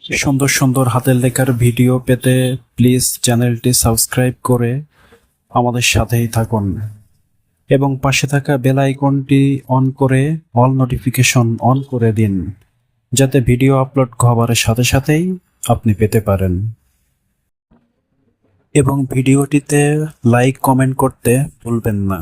সুন্দর সুন্দর হাতের লেখার ভিডিও পেতে প্লিজ চ্যানেলটি সাবস্ক্রাইব করে আমাদের সাথেই থাকুন এবং পাশে থাকা বেল আইকনটি অন করে অল নোটিফিকেশন অন করে দিন, যাতে ভিডিও আপলোড হবার সাথে সাথেই আপনি পেতে পারেন। এবং ভিডিওটিতে লাইক কমেন্ট করতে ভুলবেন না।